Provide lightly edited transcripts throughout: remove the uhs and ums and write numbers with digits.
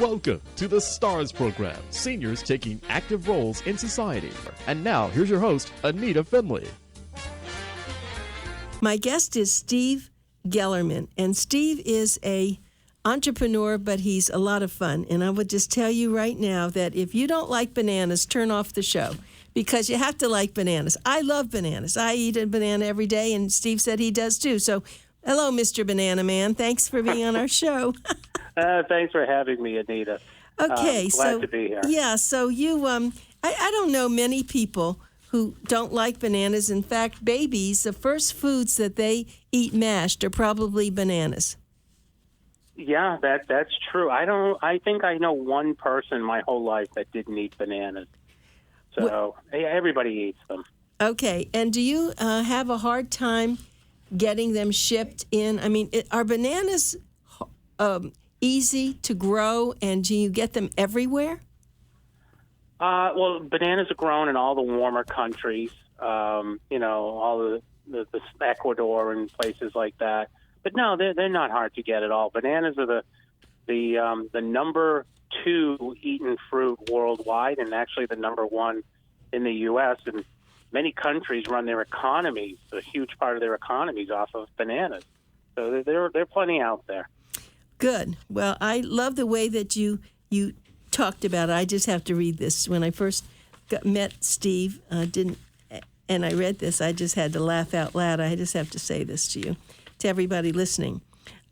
Welcome to the STARS program, seniors taking active roles in society. And now, here's your host, ANITA FINLEY. My guest is Steve Gelerman, and Steve is a entrepreneur, but he's a lot of fun. And I would just tell you right now that if you don't like bananas, turn off the show, because you have to like bananas. I love bananas. I eat a banana every day, and Steve said he does too. So, hello, Mr. Banana Man. Thanks for being on our show. Thanks for having me, Anita. Okay, glad to be here. Yeah, so you, I don't know many people who don't like bananas. In fact, babies, the first foods that they eat mashed are probably bananas. Yeah, that's true. I think I know one person my whole life that didn't eat bananas. So everybody eats them. Okay, and do you have a hard time getting them shipped in? I mean, are bananas easy to grow, and do you get them everywhere? Well, bananas are grown in all the warmer countries, all the Ecuador and places like that. But no, they're not hard to get at all. Bananas are the number 2 eaten fruit worldwide, and actually the number 1 in the U.S. And many countries run their economies, a huge part of their economies, off of bananas. So there are plenty out there. Good. Well, I love the way that you talked about it. I just have to read this. When I first met Steve, and I read this, I just had to laugh out loud. I just have to say this to you, to everybody listening.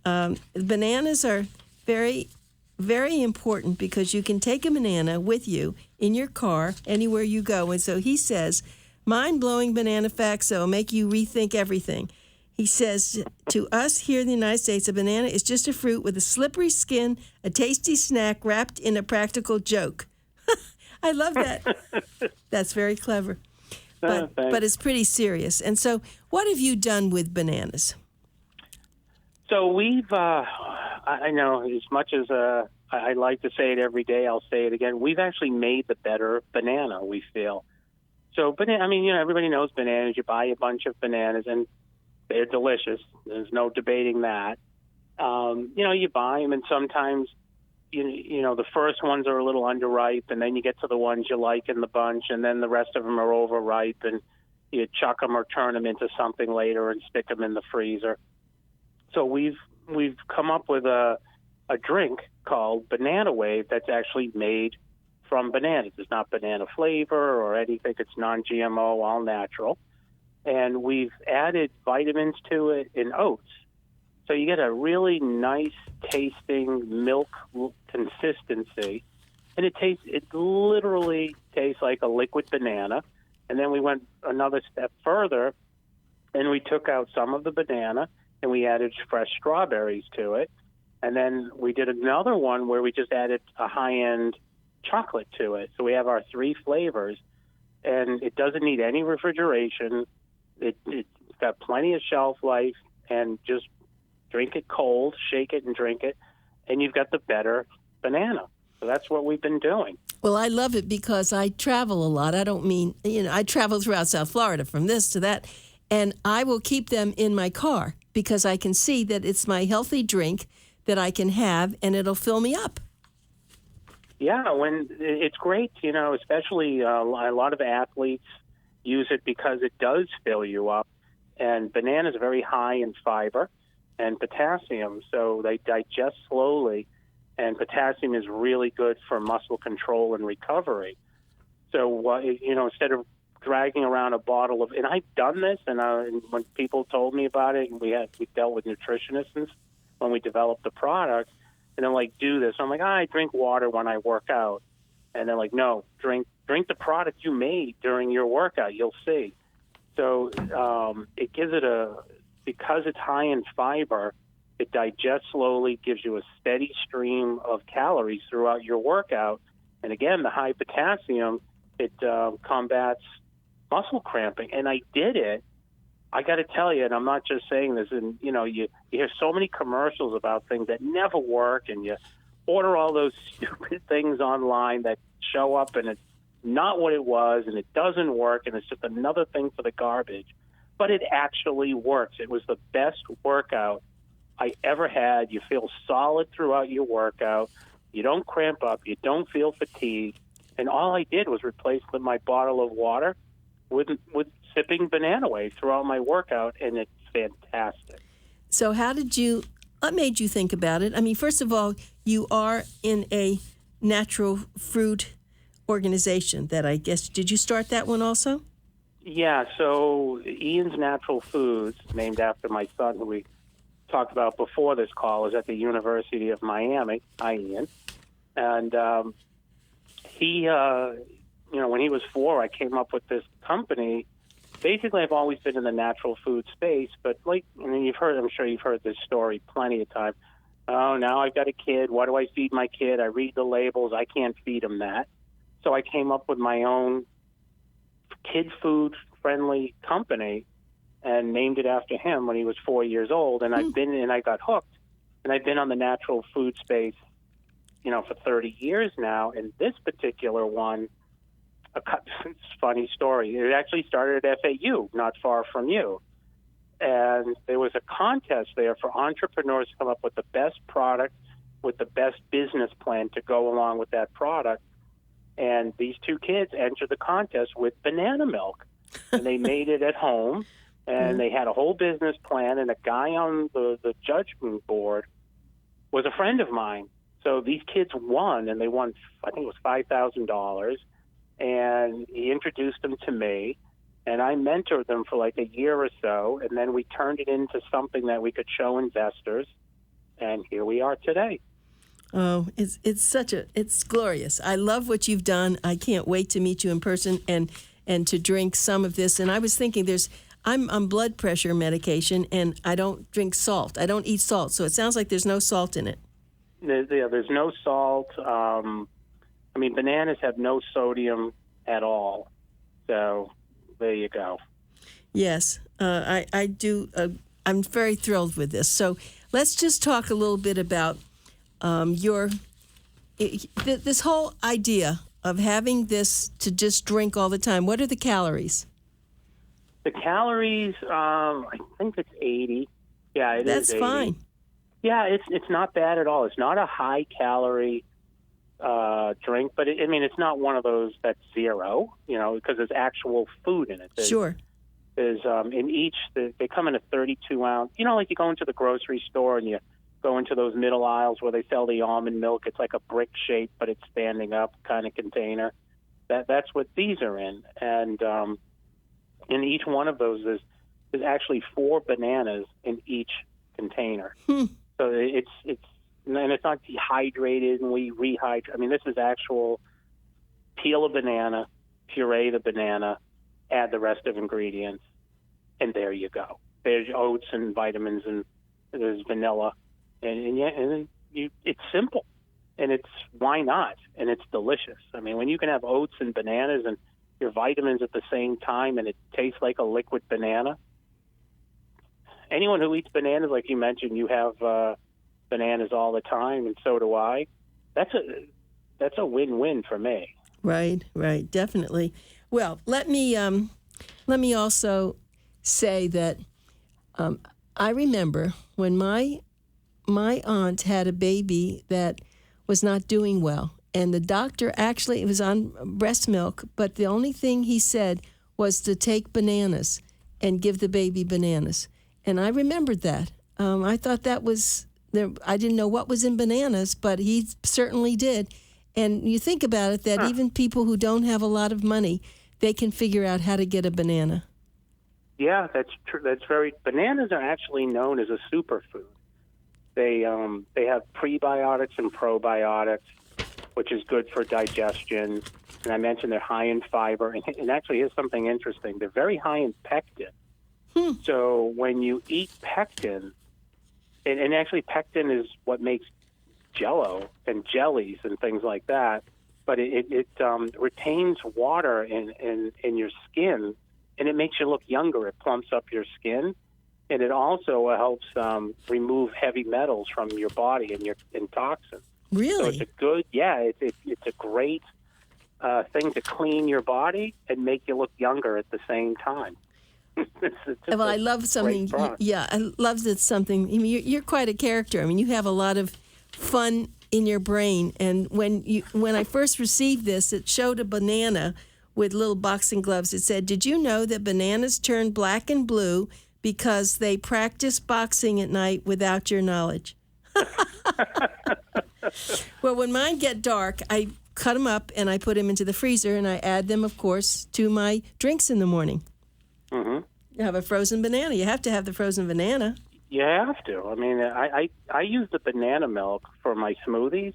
Bananas are very, very important because you can take a banana with you in your car anywhere you go. And so he says, mind-blowing banana facts that will make you rethink everything. He says, to us here in the United States, a banana is just a fruit with a slippery skin, a tasty snack wrapped in a practical joke. I love that. That's very clever. But it's pretty serious. And so what have you done with bananas? So we've, I know as much as I like to say it every day, I'll say it again. We've actually made the better banana, we feel. So, everybody knows bananas. You buy a bunch of bananas, and they're delicious. There's no debating that. You buy them, and sometimes, the first ones are a little underripe, and then you get to the ones you like in the bunch, and then the rest of them are overripe, and you chuck them or turn them into something later and stick them in the freezer. So we've come up with a drink called Banana Wave that's actually made from bananas. It's not banana flavor or anything. It's non-GMO, all natural. And we've added vitamins to it in oats. So you get a really nice tasting milk consistency. And it literally tastes like a liquid banana. And then we went another step further, and we took out some of the banana and we added fresh strawberries to it. And then we did another one where we just added a high-end chocolate to it. So we have our 3 flavors, and it doesn't need any refrigeration. It's got plenty of shelf life, and just drink it cold, shake it and drink it, and you've got the better banana. So that's what we've been doing. Well, I love it because I travel a lot. I don't mean, I travel throughout South Florida from this to that, and I will keep them in my car because I can see that it's my healthy drink that I can have, and it'll fill me up. Yeah, when it's great, especially a lot of athletes use it because it does fill you up. And bananas are very high in fiber and potassium, so they digest slowly. And potassium is really good for muscle control and recovery. So, instead of dragging around a bottle of, and I've done this, and when people told me about it, and we dealt with nutritionists when we developed the product, and they're like, do this. I'm like, I drink water when I work out. And they're like, no, drink the product you made during your workout. You'll see. So it gives it because it's high in fiber, it digests slowly, gives you a steady stream of calories throughout your workout. And again, the high potassium, it combats muscle cramping. And I did it. I got to tell you, and I'm not just saying this, and you hear so many commercials about things that never work, and you order all those stupid things online that show up and it's not what it was, and it doesn't work, and it's just another thing for the garbage. But it actually works. It was the best workout I ever had. You feel solid throughout your workout. You don't cramp up. You don't feel fatigue. And all I did was replace my bottle of water with sipping banana wave throughout my workout, and it's fantastic. So what made you think about it? I mean, first of all, you are in a natural fruit organization that I guess, did you start that one also? Yeah, so Ian's Natural Foods, named after my son, who we talked about before this call, is at the University of Miami. Hi, Ian. And he, when he was 4, I came up with this company. Basically, I've always been in the natural food space, but I'm sure you've heard this story plenty of times. Oh, now I've got a kid. What do I feed my kid? I read the labels. I can't feed him that. So I came up with my own kid food friendly company and named it after him when he was 4 years old. And I got hooked, and I've been on the natural food space, for 30 years now. And this particular one, it's a funny story. It actually started at FAU, not far from you. And there was a contest there for entrepreneurs to come up with the best product, with the best business plan to go along with that product. And these 2 kids entered the contest with banana milk. And they made it at home, and they had a whole business plan, and a guy on the judgment board was a friend of mine. So these kids won, and they won, I think it was $5,000. And he introduced them to me, and I mentored them for like a year or so, and then we turned it into something that we could show investors, and here we are today. Oh, it's glorious. I love what you've done. I can't wait to meet you in person and to drink some of this. And I was thinking, I'm on blood pressure medication, and I don't drink salt. I don't eat salt, so it sounds like there's no salt in it. There's no salt. Bananas have no sodium at all. So there you go. Yes, I do. I'm very thrilled with this. So let's just talk a little bit about this whole idea of having this to just drink all the time. What are the calories? The calories, I think it's 80. Yeah, it is 80. That's fine. Yeah, it's not bad at all. It's not a high calorie drink, but it's not one of those that's zero, because there's actual food in it. Sure. There's in each, they come in a 32 ounce. Like you go into the grocery store and you go into those middle aisles where they sell the almond milk. It's like a brick shape, but it's standing up kind of container. That's what these are in, and in each one of those there's actually 4 bananas in each container. So it's not dehydrated and we rehydrate. This is actual peel a banana, puree the banana, add the rest of ingredients, and there you go. There's oats and vitamins, and there's vanilla, and it's simple, and it's why not? And it's delicious. When you can have oats and bananas and your vitamins at the same time, and it tastes like a liquid banana. Anyone who eats bananas, like you mentioned, you have bananas all the time, and so do I. That's a win-win for me. Right, definitely. Well, let me also say that I remember when my aunt had a baby that was not doing well, and the doctor it was on breast milk, but the only thing he said was to take bananas and give the baby bananas. And I remembered that. I thought that was there. I didn't know what was in bananas, but he certainly did. And you think about it, that even people who don't have a lot of money, they can figure out how to get a banana. Yeah, that's true. Bananas are actually known as a superfood. They have prebiotics and probiotics, which is good for digestion. And I mentioned they're high in fiber. And actually, here's something interesting. They're very high in pectin. So when you eat pectin, and actually pectin is what makes Jell-O and jellies and things like that, but it retains water in your skin, and it makes you look younger. It plumps up your skin, and it also helps remove heavy metals from your body and toxins. Really? So it's a great thing to clean your body and make you look younger at the same time. Well, I love something. Yeah, I love that something. You're quite a character. You have a lot of fun in your brain. And when I first received this, it showed a banana with little boxing gloves. It said, "Did you know that bananas turn black and blue because they practice boxing at night without your knowledge?" Well, when mine get dark, I cut them up and I put them into the freezer, and I add them, of course, to my drinks in the morning. Mm-hmm. You have a frozen banana. You have to have the frozen banana. You have to. I mean, I use the banana milk for my smoothies,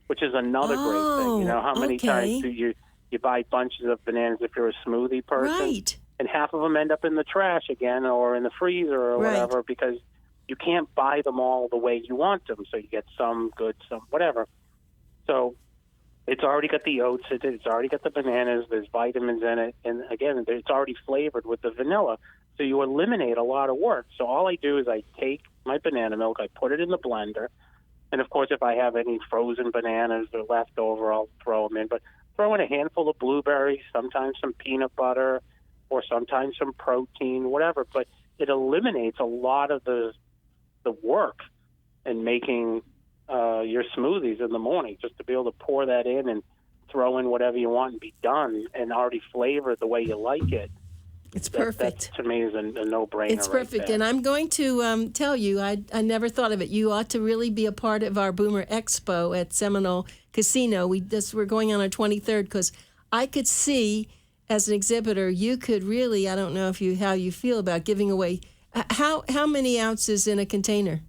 which is another great thing. You know, how many times do you buy bunches of bananas if you're a smoothie person? Right. And half of them end up in the trash again or in the freezer or whatever because you can't buy them all the way you want them. So you get some good, some whatever. So it's already got the oats in it. It's already got the bananas. There's vitamins in it. And, again, it's already flavored with the vanilla. So you eliminate a lot of work. So all I do is I take my banana milk, I put it in the blender. And, of course, if I have any frozen bananas that are left over, I'll throw them in. But throw in a handful of blueberries, sometimes some peanut butter, or sometimes some protein, whatever. But it eliminates a lot of the work in making your smoothies in the morning, just to be able to pour that in and throw in whatever you want and be done and already flavored the way you like it. It's perfect. That to me is a no-brainer. It's perfect. Right, and I'm going to tell you, I never thought of it. You ought to really be a part of our Boomer Expo at Seminole Casino. We're going on our 23rd because I could see, as an exhibitor, you could really, I don't know how you feel about giving away, how many ounces in a container?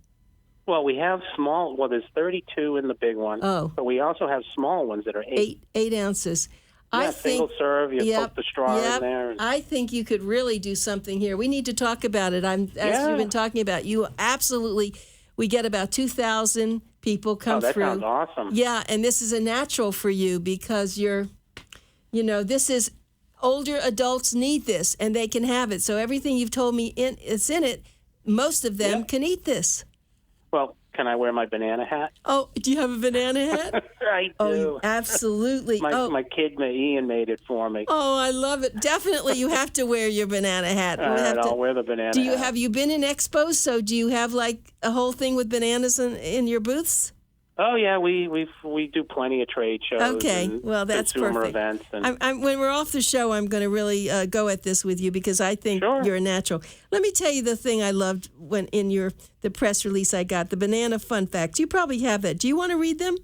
Well, we have small, there's 32 in the big one. Oh. But we also have small ones that are 8. 8 ounces. Yeah, I think, single serve, you put the straw in there. I think you could really do something here. We need to talk about it. As you've been talking about, you absolutely, we get about 2,000 people come through. That sounds awesome. Yeah, and this is a natural for you because this is, older adults need this and they can have it. So everything you've told me it's in it, most of them can eat this. Well, can I wear my banana hat? Oh, do you have a banana hat? I do. Oh, absolutely. My kid, Ian, made it for me. Oh, I love it. Definitely, you have to wear your banana hat. All right, I'll wear the banana hat. Have you been in expos? So do you have like a whole thing with bananas in your booths? Oh yeah, we do plenty of trade shows. Okay, and well that's consumer perfect. Events and when we're off the show, I'm going to really go at this with you because I think you're a natural. Let me tell you the thing I loved when in the press release I got, the banana fun facts. You probably have that. Do you want to read them?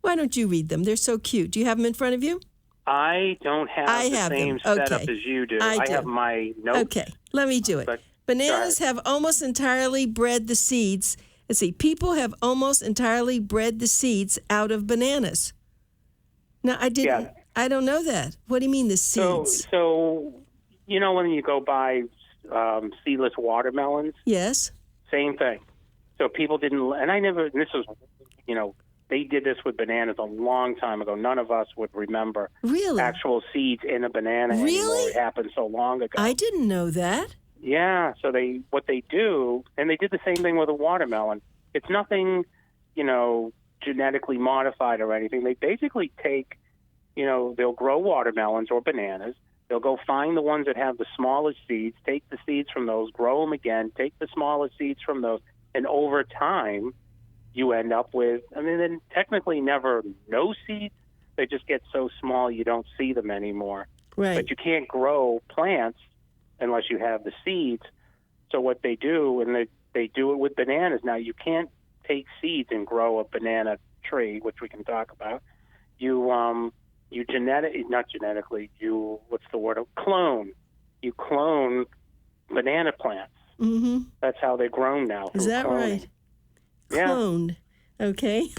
Why don't you read them? They're so cute. Do you have them in front of you? I don't have the same setup as you do. I have my notes. Okay, let me do it. Bananas have almost entirely bred the seeds. Let's see, people have almost entirely bred the seeds out of bananas. Now, I don't know that. What do you mean the seeds? So when you go buy seedless watermelons? Yes. Same thing. So people didn't, this was, they did this with bananas a long time ago. None of us would remember actual seeds in a banana anymore. It happened so long ago. I didn't know that. Yeah, so what they do, and they did the same thing with a watermelon. It's nothing, genetically modified or anything. They basically take, they'll grow watermelons or bananas. They'll go find the ones that have the smallest seeds, take the seeds from those, grow them again, take the smallest seeds from those, and over time, you end up with, then technically never no seeds. They just get so small you don't see them anymore. Right. But you can't grow plants unless you have the seeds. So what they do, and they do it with bananas. Now, you can't take seeds and grow a banana tree, which we can talk about. Clone. You clone banana plants. Mm-hmm. That's how they're grown now. Is that cloning. right? Cloned. Okay.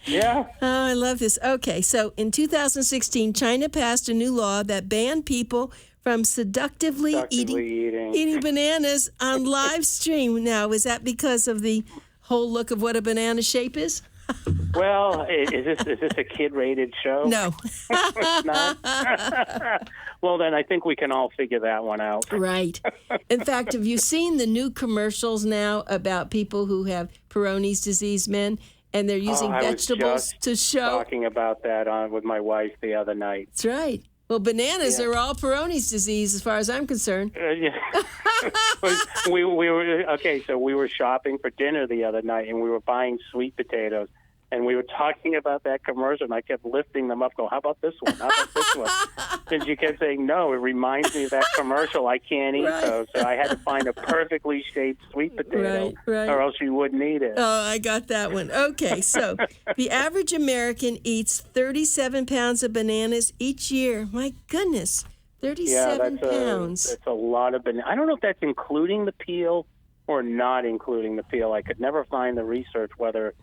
Yeah. Oh, I love this. Okay, so in 2016, China passed a new law that banned people from seductively eating bananas on live stream. Now, is that because of the whole look of what a banana shape is? Well, is this a kid-rated show? No. It's not? Well, then I think we can all figure that one out. Right. In fact, have you seen the new commercials now about people who have Peyronie's disease, men, and they're using vegetables to show? Talking about that with my wife the other night. That's right. Well, bananas are all Peyronie's disease as far as I'm concerned. Yeah. we were shopping for dinner the other night, and we were buying sweet potatoes. And we were talking about that commercial, and I kept lifting them up, go, how about this one? How about this one? And she kept saying, no, it reminds me of that commercial. I can't eat those. So I had to find a perfectly shaped sweet potato, or else she wouldn't eat it. Oh, I got that one. Okay, so the average American eats 37 pounds of bananas each year. My goodness, 37 pounds. That's a lot of bananas. I don't know if that's including the peel or not including the peel. I could never find the research whether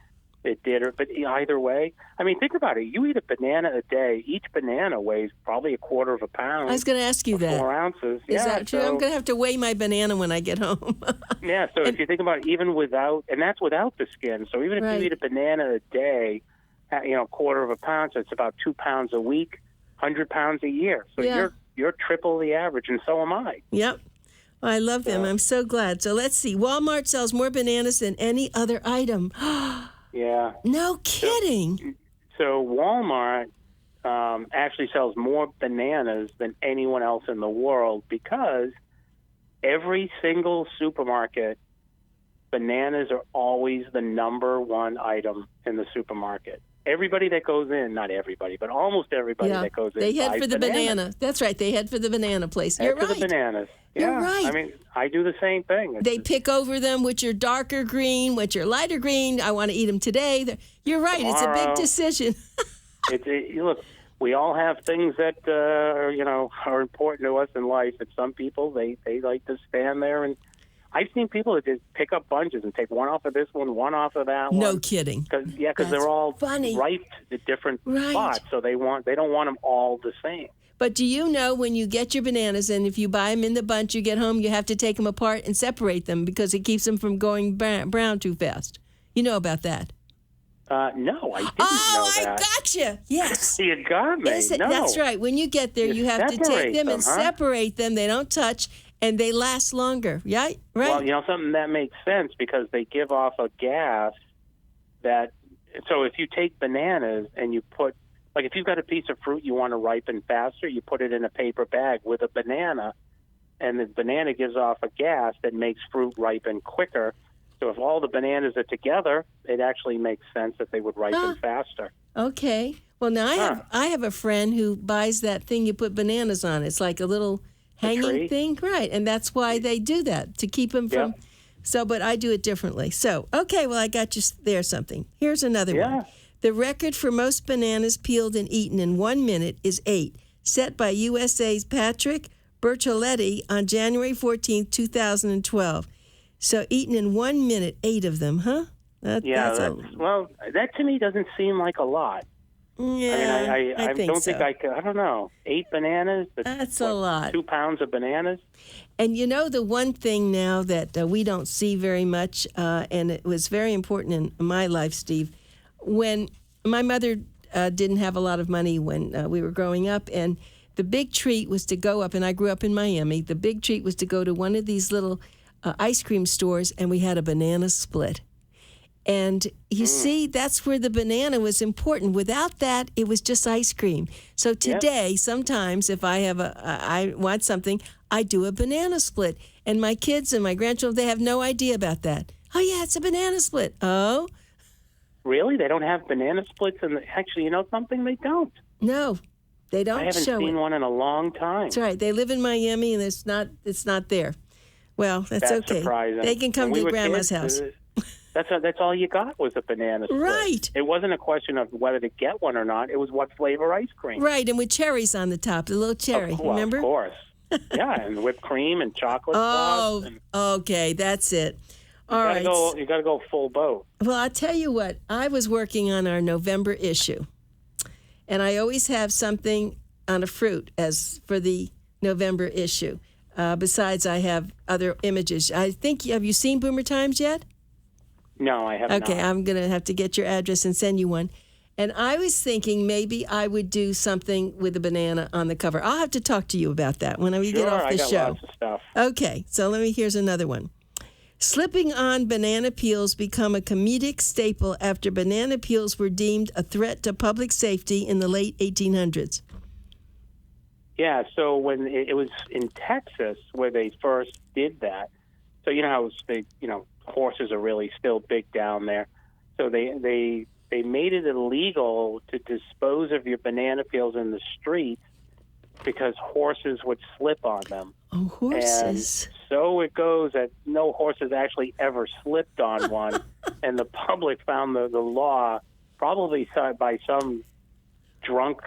it did, but either way, I mean, think about it. You eat a banana a day. Each banana weighs probably a quarter of a pound. I was going to ask you that. 4 ounces. Is that true? I'm going to have to weigh my banana when I get home. Yeah, so if you think about it, even without, and that's without the skin. So even if you eat a banana a day, a quarter of a pound, so it's about 2 pounds a week, 100 pounds a year. So you're triple the average, and so am I. Yep. Well, I love them. I'm so glad. So let's see. Walmart sells more bananas than any other item. Yeah. No kidding. So Walmart actually sells more bananas than anyone else in the world because every single supermarket, bananas are always the number one item in the supermarket. Everybody that goes in, not everybody, but almost everybody that goes in, they head buys for the bananas. banana. That's right. They head for the banana place. Head You're for right. the bananas. You're Yeah. right. I mean, I do the same thing. They pick over them, which are darker green, which are lighter green. I want to eat them today. You're right. Tomorrow. It's a big decision. Look, we all have things that are important to us in life. And some people they like to stand there, and I've seen people that just pick up bunches and take one off of this one off of that one. No kidding. Because they're all ripe at different spots, so they don't want them all the same. But do you know when you get your bananas, and if you buy them in the bunch, you get home, you have to take them apart and separate them because it keeps them from going brown too fast. You know about that? No, I didn't know that. Oh, I gotcha. Yes. You got me. No. That's right. When you get there, you have to take them and separate them. They don't touch, and they last longer. Right? Well, something that makes sense because they give off a gas that. So if you take bananas and you put, like if you've got a piece of fruit you want to ripen faster, you put it in a paper bag with a banana, and the banana gives off a gas that makes fruit ripen quicker. So if all the bananas are together, it actually makes sense that they would ripen faster. Okay. Well, now I have a friend who buys that thing you put bananas on. It's like a little hanging thing, right? And that's why they do that, to keep them from. So, but I do it differently. So, okay. Well, I got you there something. Here's another one. The record for most bananas peeled and eaten in 1 minute is 8, set by USA's Patrick Bertoletti on January 14, 2012. So eaten in 1 minute, 8 of them, huh? That to me doesn't seem like a lot. Yeah, I think don't so. think I could. I don't know. 8 bananas? That's a lot. 2 pounds of bananas? And the one thing now that we don't see very much, and it was very important in my life, Steve, when my mother didn't have a lot of money when we were growing up, and the big treat was to go up, and I grew up in Miami, the big treat was to go to one of these little ice cream stores, and we had a banana split. And you see, that's where the banana was important. Without that, it was just ice cream. So today, sometimes if I want something, I do a banana split. And my kids and my grandchildren, they have no idea about that. Oh, yeah, it's a banana split. Oh. Really? They don't have banana splits? Actually, you know something? They don't. No, they don't. I haven't seen one in a long time. That's right. They live in Miami, and it's not there. Well, that's okay. Surprising. They can come to Grandma's house. That's all you got was a banana split. Right. It wasn't a question of whether to get one or not. It was what flavor ice cream. Right, and with cherries on the top, the little cherry. Remember? Of course. Yeah, and whipped cream and chocolate sauce. Okay, that's it. All right. You got to go full boat. Well, I'll tell you what. I was working on our November issue, and I always have something on a fruit as for the November issue. Besides, I have other images. I think, have you seen Boomer Times yet? No, I have not. Okay, I'm going to have to get your address and send you one. And I was thinking maybe I would do something with a banana on the cover. I'll have to talk to you about that when we get off the show. I got lots of stuff. Okay, so here's another one. Slipping on banana peels become a comedic staple after banana peels were deemed a threat to public safety in the late 1800s. Yeah, so when it was in Texas where they first did that, so you know how horses are really still big down there. So they they made it illegal to dispose of your banana peels in the streets because horses would slip on them. Oh, horses. And so it goes that no horses actually ever slipped on one, and the public found the law probably by some drunk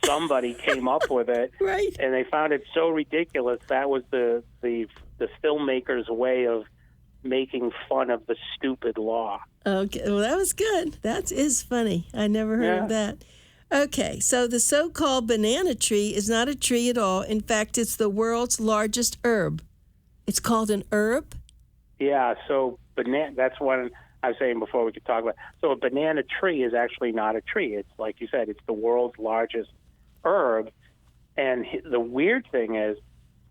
somebody came up with it, right? And they found it so ridiculous that was the filmmaker's way of making fun of the stupid law. Okay, well, that was good. That is funny. I never heard of that. Okay, so the so-called banana tree is not a tree at all. In fact, it's the world's largest herb. It's called an herb? Yeah, so that's what I was saying before we could talk about. So a banana tree is actually not a tree. It's like you said, it's the world's largest herb. And the weird thing is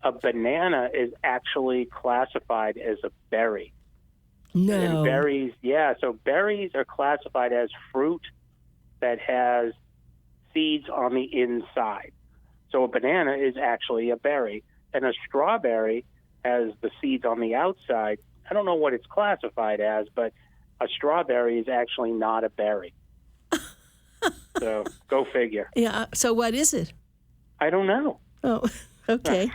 a banana is actually classified as a berry. No. And berries, so berries are classified as fruit that has seeds on the inside. So a banana is actually a berry, and a strawberry has the seeds on the outside. I don't know what it's classified as, but a strawberry is actually not a berry. So go figure. Yeah, so what is it? I don't know. Oh, okay.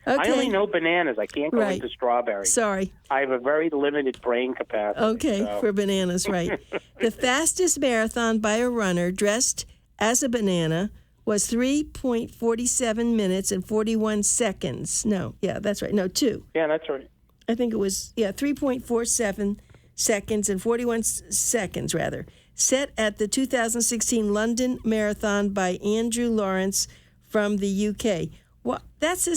I only know bananas. I can't go into strawberries. Sorry. I have a very limited brain capacity. Okay, for bananas, right. The fastest marathon by a runner dressed as a banana was 3.47 minutes and 41 seconds. No, yeah, that's right. No, 2. Yeah, that's right. I think it was, 3.47 seconds and 41 seconds, rather. Set at the 2016 London Marathon by Andrew Lawrence from the UK. Well, that's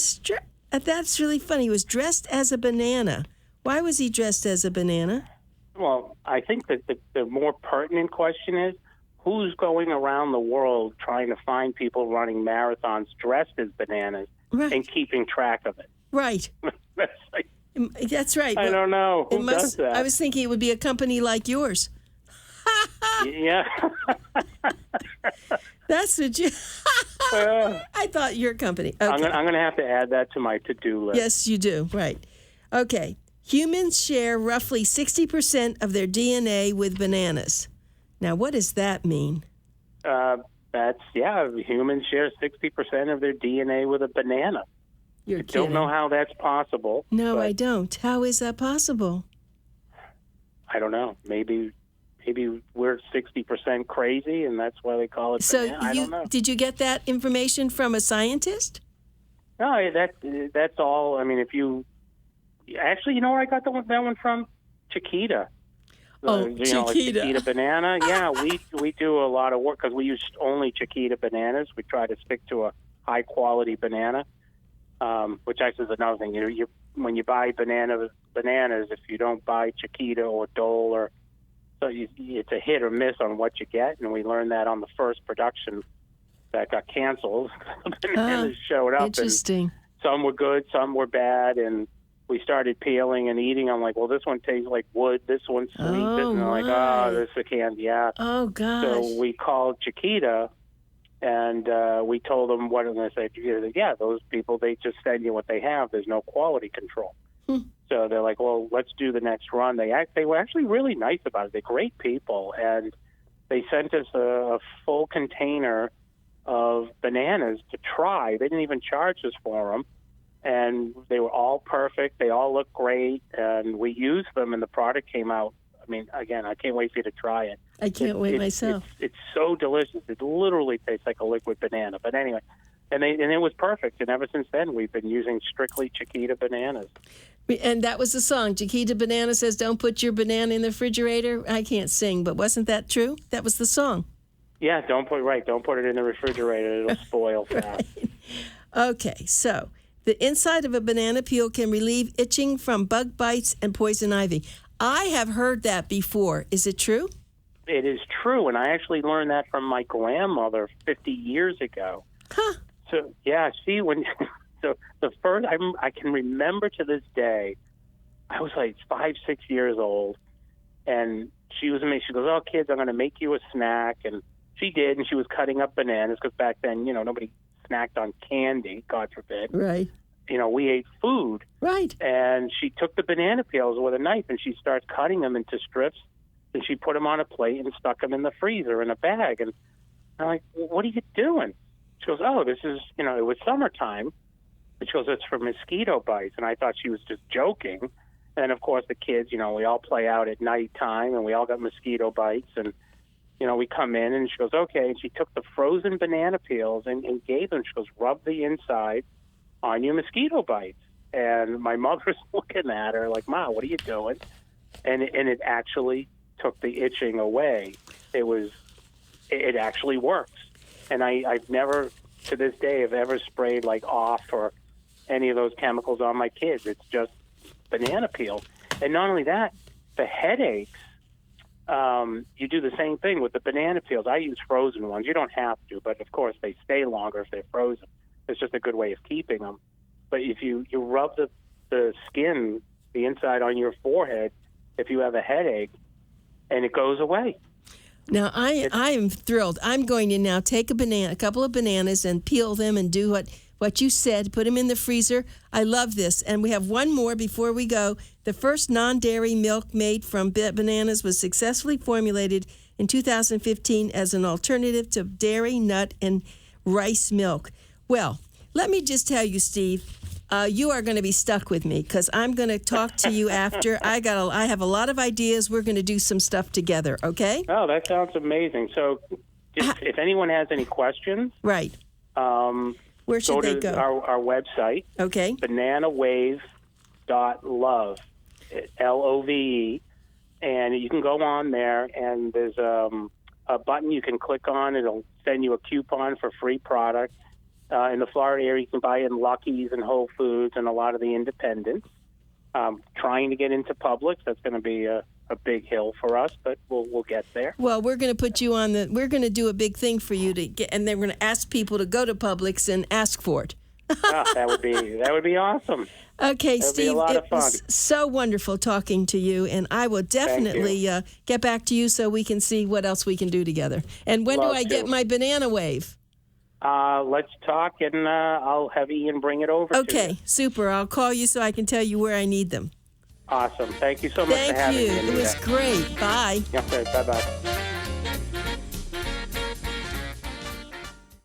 really funny. He was dressed as a banana. Why was he dressed as a banana? Well, I think that the more pertinent question is, who's going around the world trying to find people running marathons dressed as bananas and keeping track of it? Right. That's right. I don't know. Who does that? I was thinking it would be a company like yours. Yeah. That's what you... I thought your company. Okay. I'm going to have to add that to my to-do list. Yes, you do. Right. Okay. Humans share roughly 60% of their DNA with bananas. Now, what does that mean? Humans share 60% of their DNA with a banana. You're kidding. I don't know how that's possible. No, I don't. How is that possible? I don't know. Maybe we're 60% crazy, and that's why they call it banana. I don't know. Did you get that information from a scientist? No, that's all. I mean, if you... Actually, you know where I got that one from? Chiquita. Chiquita. Like Chiquita banana. Yeah, we do a lot of work because we use only Chiquita bananas. We try to stick to a high-quality banana, which actually is another thing. When you buy bananas, if you don't buy Chiquita or Dole it's a hit or miss on what you get, and we learned that on the first production that got canceled. Bananas showed up, interesting. And some were good, some were bad, and we started peeling and eating. I'm like, well, this one tastes like wood, this one's sweet, and I'm like, this is candy, yeah. Oh, gosh. So we called Chiquita, and we told them what, and they said, yeah, those people, they just send you what they have. There's no quality control. So they're like, well, let's do the next run. They were actually really nice about it. They're great people, and they sent us a full container of bananas to try. They didn't even charge us for them, and they were all perfect. They all looked great, and we used them, and the product came out. I mean, again, I can't wait for you to try it. I can't wait myself. It's so delicious. It literally tastes like a liquid banana. But anyway, and it was perfect. And ever since then, we've been using strictly Chiquita bananas. And that was the song. Chiquita Banana says, don't put your banana in the refrigerator. I can't sing, but wasn't that true? That was the song. Yeah, don't put it in the refrigerator. It'll spoil fast. Right. Okay, so the inside of a banana peel can relieve itching from bug bites and poison ivy. I have heard that before. Is it true? It is true, and I actually learned that from my grandmother 50 years ago. Huh. So, yeah, see, so the first, I can remember to this day, I was like 5, 6 years old, and she goes, oh, kids, I'm going to make you a snack, and she did, and she was cutting up bananas, because back then, nobody snacked on candy, God forbid. Right. We ate food. Right. And she took the banana peels with a knife, and she starts cutting them into strips, and she put them on a plate and stuck them in the freezer in a bag. And I'm like, what are you doing? She goes, oh, this is, it was summertime. And she goes, it's for mosquito bites. And I thought she was just joking. And, of course, the kids, we all play out at nighttime, and we all got mosquito bites. And, we come in, and she goes, okay. And she took the frozen banana peels and gave them. She goes, rub the inside on your mosquito bites. And my mother's looking at her like, Ma, what are you doing? And it actually took the itching away. It actually works. And I've never, to this day, have ever sprayed like off or any of those chemicals on my kids. It's just banana peel. And not only that, the headaches, you do the same thing with the banana peels. I use frozen ones. You don't have to, but of course they stay longer if they're frozen. It's just a good way of keeping them. But if you rub the skin, the inside on your forehead, if you have a headache, and it goes away. Now, I am thrilled. I'm going to now take a couple of bananas and peel them and do what you said, put them in the freezer. I love this. And we have one more before we go. The first non-dairy milk made from bananas was successfully formulated in 2015 as an alternative to dairy, nut, and rice milk. Well, let me just tell you, Steve, you are going to be stuck with me because I'm going to talk to you after. I have a lot of ideas. We're going to do some stuff together, okay? Oh, that sounds amazing. So if anyone has any questions, right. Where should they go? Our website, okay. bananawave.love, LOVE, and you can go on there, and there's a button you can click on. It'll send you a coupon for free product. In the Florida area, you can buy it in Lucky's and Whole Foods and a lot of the independents. Trying to get into Publix, that's going to be a big hill for us, but we'll get there. Well, we're going to put you on we're going to do a big thing for you to get, and then we're going to ask people to go to Publix and ask for it. That would be awesome. Okay, That'd Steve, be a lot of fun. Was so wonderful talking to you, and I will definitely get back to you so we can see what else we can do together. And when do I get my banana wave? Let's talk, and I'll have Ian bring it over to you. Okay, super. I'll call you so I can tell you where I need them. Awesome. Thank you so much for having me. Thank you. It was great. Bye. Okay, bye-bye.